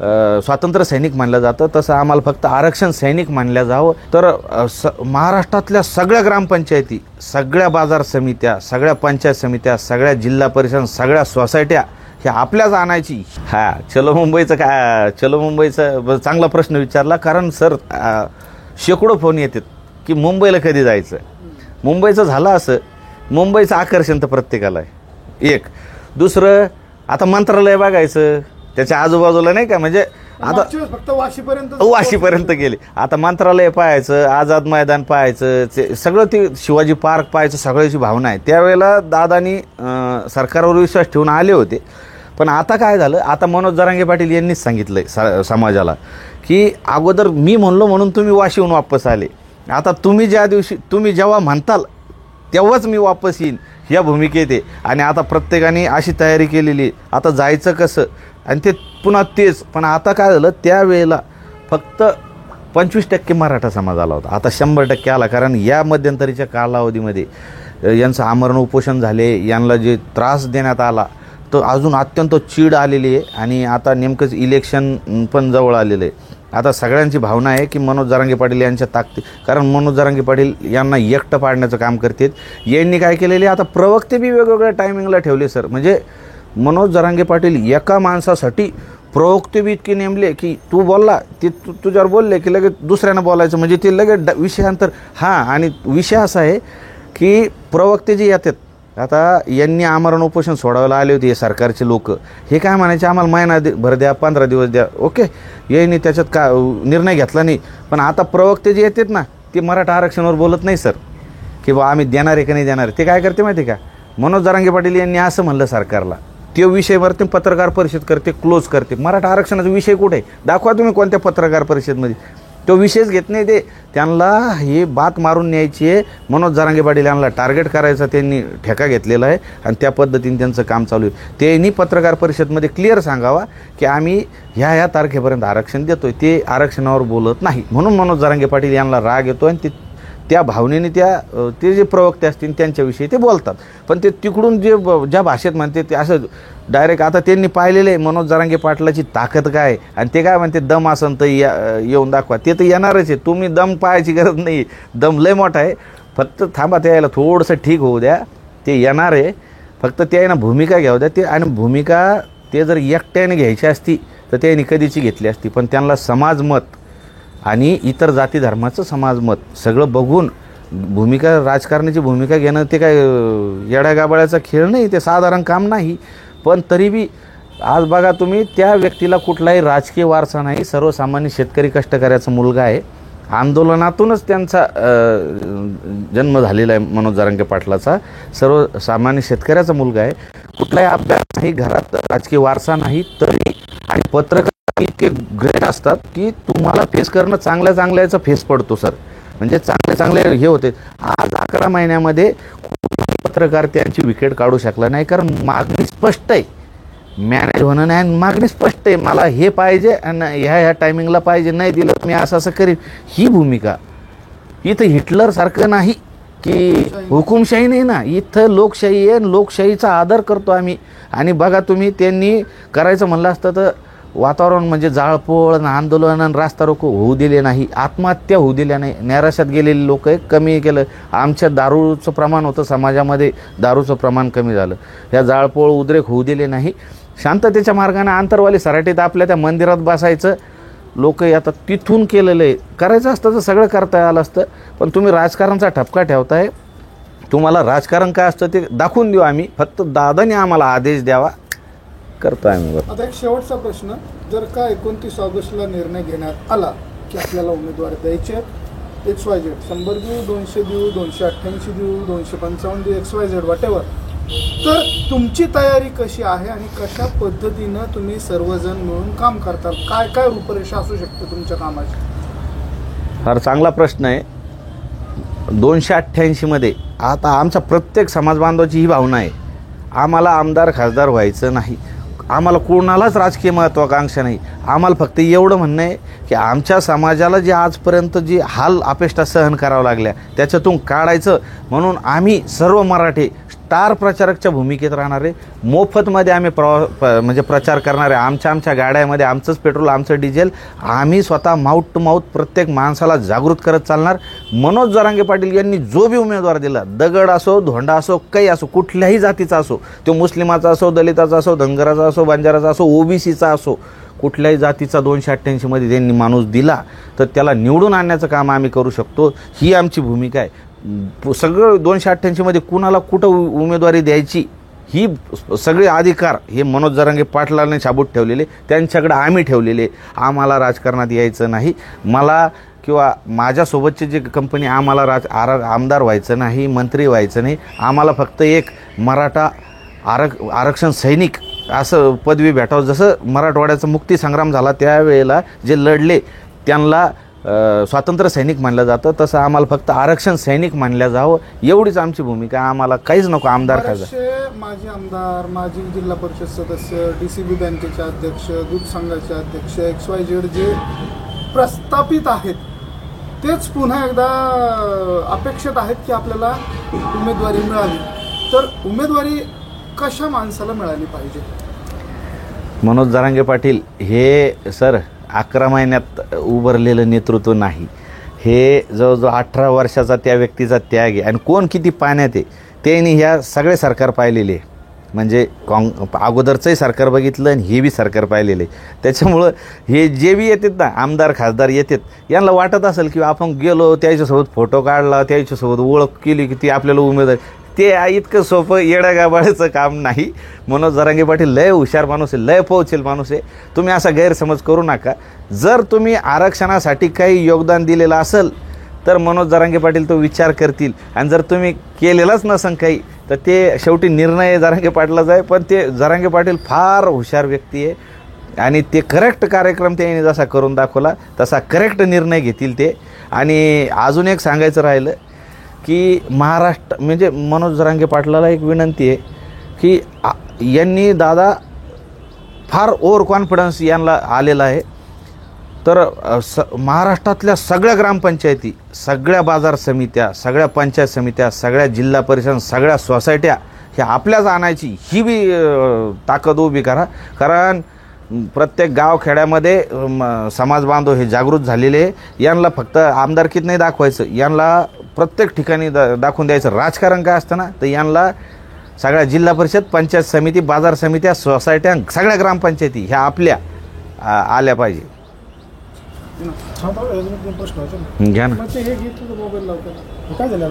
स्वातंत्र्य सैनिक मानलं जातं, तसं आम्हाला फक्त आरक्षण सैनिक मानलं जावं. तर महाराष्ट्रातल्या सगळ्या ग्रामपंचायती, सगळ्या बाजार समित्या, सगळ्या पंचायत समित्या, सगळ्या जिल्हा परिषद, सगळ्या सोसायट्या ह्या आपल्याच आणायची. चलो मुंबईचं काय, चलो मुंबईचा चांगला प्रश्न विचारला. कारण सर शेकडो फोन येतात की मुंबईला कधी जायचं. मुंबईचं झालं असं, मुंबईचं आकर्षण तर प्रत्येकाला आहे. एक दुसरं, आता मंत्रालय बघायचं, त्याच्या आजूबाजूला नाही का, म्हणजे आता फक्त वाशीपर्यंत गेले. आता मंत्रालय पाहायचं, आझाद मैदान पाहायचं, ते सगळं, ते शिवाजी पार्क पाहायचं, सगळ्याची भावना आहे. त्यावेळेला दादानी सरकारवर विश्वास ठेवून आले होते. पण आता काय झालं, आता मनोज जरांगे पाटील यांनीच सांगितलंय समाजाला की अगोदर मी म्हणलो म्हणून तुम्ही वाशीहून वापस आले, आता तुम्ही जेव्हा म्हणताल तेव्हाच मी वापस येईन, या भूमिकेत आहे. आणि आता प्रत्येकाने अशी तयारी केलेली, आता जायचं कसं, आणि ते पुन्हा तेच. पण आता काय झालं, त्यावेळेला फक्त 25% मराठा समाज आला होता, आता 100% आला. कारण या मध्यंतरीच्या कालावधीमध्ये यांचं आमरण उपोषण झाले, यांना जे त्रास देण्यात आला, तर अजून अत्यंत चीड आलेली आहे. आणि आता नेमकंच इलेक्शन पण जवळ आलेलं आहे. आता सगळ्यांची भावना आहे की मनोज जरांगे पाटील यांच्या ताकदी, कारण मनोज जरांगे पाटील यांना एकटं पाडण्याचं काम करतात. यांनी काय केलेले, आता प्रवक्ते बी वेगवेगळ्या टायमिंगला ठेवले सर. म्हणजे मनोज जरांगे पाटील एका माणसासाठी प्रवक्ते बी इतके नेमले की तू बोलला ते तुझ्यावर बोलले की लगेच दुसऱ्यानं बोलायचं, म्हणजे ते लगेच विषयांतर. आणि विषय असा आहे की प्रवक्ते जे येतात, आता यांनी आमरण उपोषण सोडायला आले होते हे सरकारचे लोक, हे काय म्हणायचे, आम्हाला महिना भर द्या, 15 दिवस द्या, ओके, यांनी त्याच्यात का निर्णय घेतला नाही. पण आता प्रवक्ते जे येतात ना, ते मराठा आरक्षणावर बोलत नाही सर, की बा आम्ही देणार आहे का नाही देणार. ते काय करते माहिती का, मनोज जरांगे पाटील यांनी असं म्हणलं सरकारला, तो विषयवरती पत्रकार परिषद करते, क्लोज करते. मराठा आरक्षणाचा विषय कुठे आहे, दाखवा तुम्ही कोणत्या पत्रकार परिषदमध्ये. तो विषयच घेत नाही ते. त्यांना हे बात मारून न्यायची आहे, मनोज जरांगे पाटील यांना टार्गेट करायचा त्यांनी ठेका घेतलेला आहे. आणि त्या पद्धतीने त्यांचं काम चालू आहे. त्यांनी पत्रकार परिषदमध्ये क्लिअर सांगावा की आम्ही ह्या तारखेपर्यंत आरक्षण देतोय, ते आरक्षणावर बोलत नाही. म्हणून मनोज जरांगे पाटील यांना राग येतो आणि त्या भावनेने ते जे प्रवक्ते असतील त्यांच्याविषयी ते बोलतात. पण ते तिकडून ज्या भाषेत म्हणते ते असं डायरेक्ट, आता त्यांनी पाहिलेलं आहे मनोज जरांगे पाटलाची ताकद काय, आणि ते काय म्हणते, दम असन तर येऊन दाखवा. ते तर येणारच आहे, तुम्ही दम पाहायची गरज नाही, दम लय मोठा आहे. फक्त थांबा, ते यायला थोडंसं ठीक होऊ द्या, ते येणार आहे. फक्त ते आहे ना भूमिका घ्याऊ द्या. ते आणि भूमिका ते जर एकट्याने घ्यायची असती तर त्यांनी कधीची घेतली असती. पण त्यांना समाजमत आणि इतर जाती धर्माचं समाजमत सगळं बघून भूमिका, राजकारणाची भूमिका घेणं ते काय येड्यागाबाळ्याचा खेळ नाही, ते साधारण काम नाही. पण तरी बी आज बघा तुम्ही, त्या व्यक्तीला कुठलाही राजकीय वारसा नाही, सर्वसामान्य शेतकरी कष्टकऱ्याचा मुलगा आहे. आंदोलनातूनच त्यांचा जन्म झालेला आहे मनोज जरांगे पाटलाचा, सर्वसामान्य शेतकऱ्याचा मुलगा आहे. कुठलाही अभ्यास नाही, घरात राजकीय वारसा नाही, तरी आणि पत्रकार इतके ग्रेट असतात की तुम्हाला फेस करणं, चांगल्याचं फेस पडतो सर. म्हणजे चांगले हे होते. आज 11 महिन्यामध्ये पत्रकार त्यांची विकेट काढू शकला नाही, कारण मागणी स्पष्ट आहे, मॅनेज होणं नाही, मागणी स्पष्ट आहे, मला हे पाहिजे आणि ह्या टायमिंगला पाहिजे, नाही दिलं मी असं करीन. ही भूमिका. इथं हिटलरसारखं नाही की हुकुमशाही नाही ना, इथं लोकशाही आहे, लोकशाहीचा आदर करतो आम्ही. आणि बघा तुम्ही, त्यांनी करायचं म्हणलं असतं तर वातावरण म्हणजे जाळपोळ, आंदोलन आणि रास्ता रोको होऊ दिले नाही, आत्महत्या होऊ दिल्या नाही, नैराश्यात गेलेले लोक कमी केलं. आमच्या दारूचं प्रमाण होतं समाजामध्ये, दारूचं प्रमाण कमी झालं. ह्या जाळपोळ उद्रेक होऊ दिले नाही. शांततेच्या मार्गाने आंतरवाली सराटीत आपल्या त्या मंदिरात बसायचं लोक आता तिथून केलेलं आहे. करायचं असतं तर सगळं करता आलं असतं. पण तुम्ही राजकारणाचा ठपका ठेवताय. तुम्हाला राजकारण काय असतं ते दाखवून देऊ आम्ही, फक्त दादाने आम्हाला आदेश द्यावा, करतो आम्ही. आता एक शेवटचा प्रश्न, जर का 29 ऑगस्टला निर्णय घेण्यात आला की आपल्याला उमेदवार द्यायचे XYZ, 100 देऊ, 200 देऊ, 288 देऊ, 255 देऊ, XYZ वॉटेवर, तर तुमची तयारी कशी आहे आणि कशा पद्धतीनं तुम्ही सर्वजण मिळून काम करताल, काय रूपरेषा असू शकते तुमच्या कामाची? फार चांगला प्रश्न आहे. 288 मध्ये आता आमचा प्रत्येक समाज बांधवाची ही भावना आहे, आम्हाला आमदार खासदार व्हायचं नाही, आम्हाला कोणालाच राजकीय महत्त्वाकांक्षा नाही. आम्हाला फक्त एवढं म्हणणं आहे की आमच्या समाजाला जे आजपर्यंत जी हाल अपेष्टा सहन करावं लागल्या त्याच्यातून काढायचं. म्हणून आम्ही सर्व मराठी स्टार प्रचारकच्या भूमिकेत राहणार आहे. मोफतमध्ये आम्ही म्हणजे प्रचार करणार आहे. आमच्या गाड्यामध्ये आमचंच पेट्रोल, आमचं डिझेल, आम्ही स्वतः माउथ टू माउथ प्रत्येक माणसाला जागृत करत चालणार. मनोज जरांगे पाटील यांनी जो बी उमेदवार दिला, दगड असो, धोंडा असो, काही असो, कुठल्याही जातीचा असो, तो मुस्लिमाचा असो, दलिताचा असो, धनगराचा असो, बंजाराचा असो, ओबीसीचा असो, कुठल्याही जातीचा 288 मध्ये त्यांनी माणूस दिला तर त्याला निवडून आणण्याचं काम आम्ही करू शकतो. ही आमची भूमिका आहे. सगळं 288 मध्ये कुणाला कुठं उमेदवारी द्यायची ही सगळे अधिकार हे मनोज जरांगे पाटलांनी शाबूत ठेवलेले, त्यांच्याकडे आम्ही ठेवलेले. आम्हाला राजकारणात यायचं नाही, मला किंवा माझ्यासोबतची जी कंपनी, आम्हाला आमदार व्हायचं नाही, मंत्री व्हायचं नाही. आम्हाला फक्त एक मराठा आरक्षण सैनिक असं पदवी भेटावं. जसं मराठवाड्याचा मुक्ती संग्राम झाला त्यावेळेला जे लढले त्यांना स्वातंत्र्य सैनिक मानलं जातं, तसं आम्हाला फक्त आरक्षण सैनिक मानलं जावं, एवढीच आमची भूमिका. आम्हाला काहीच नको आमदार खासदार. माजी आमदार, माजी जिल्हा परिषद सदस्य, DCB बँकेचे अध्यक्ष, दूध संघाचे अध्यक्ष, XYZ जे प्रस्थापित आहेत तेच पुन्हा एकदा अपेक्षित आहेत की आपल्याला उमेदवारी मिळावी. तर उमेदवारी कशा माणसाला मिळाली पाहिजे? मनोज जरांगे पाटील हे सर 11 महिन्यात उभारलेलं नेतृत्व नाही. हे जवळजवळ 18 वर्षाचा त्या व्यक्तीचा त्याग आहे. आणि कोण किती पाण्यात आहे त्यांनी ह्या सगळे सरकार पाहिलेले, म्हणजे अगोदरचंही सरकार बघितलं आणि हे बी सरकार पाहिलेलं आहे. त्याच्यामुळं हे जे बी येतात ना, आमदार खासदार येतात, यांना वाटत असेल की आपण गेलो त्याच्यासोबत फोटो काढला, त्याच्यासोबत ओळख केली की ती आपल्याला उमेदवार, ते इतकं सोपं येड्यागाबाळाचं काम नाही. मनोज जरांगे पाटील लय हुशार माणूस आहे, लय पोहोचेल माणूस आहे. तुम्ही असा गैरसमज करू नका. जर तुम्ही आरक्षणासाठी काही योगदान दिलेलं असेल तर मनोज जरांगे पाटील तो विचार करतील. आणि जर तुम्ही केलेलाच नसेल काही तर ते शेवटी निर्णय जरांगे पाटलाचा आहे. पण ते जरांगे पाटील फार हुशार व्यक्ती आहे आणि ते करेक्ट कार्यक्रम त्यांनी जसा करून दाखवला तसा करेक्ट निर्णय घेतील ते. आणि अजून एक सांगायचं राहिलं की महाराष्ट्र म्हणजे मनोज जरांगे पाटलाला एक विनंती आहे की यांनी दादा फार ओव्हर कॉन्फिडन्स यांना आलेला आहे. तर महाराष्ट्रातल्या सगळ्या ग्रामपंचायती, सगळ्या बाजार समित्या, सगळ्या पंचायत समित्या, सगळ्या जिल्हा परिषद, सगळ्या सोसायट्या ह्या आपल्याच आणायची ही बी ताकद उभी करा. कारण प्रत्येक गावखेड्यामध्ये समाज बांधव हे जागृत झालेले. यांना फक्त आमदारकीत नाही दाखवायचं, यांना प्रत्येक ठिकाणी दाखवून द्यायचं. राजकारण काय असतं ना, तर यांना सगळ्या जिल्हा परिषद, पंचायत समिती, बाजार समित्या, सोसायट्या, सगळ्या ग्रामपंचायती ह्या आपल्या आल्या पाहिजे. घ्या ना. हे मोबाईल लावतो काय झालं?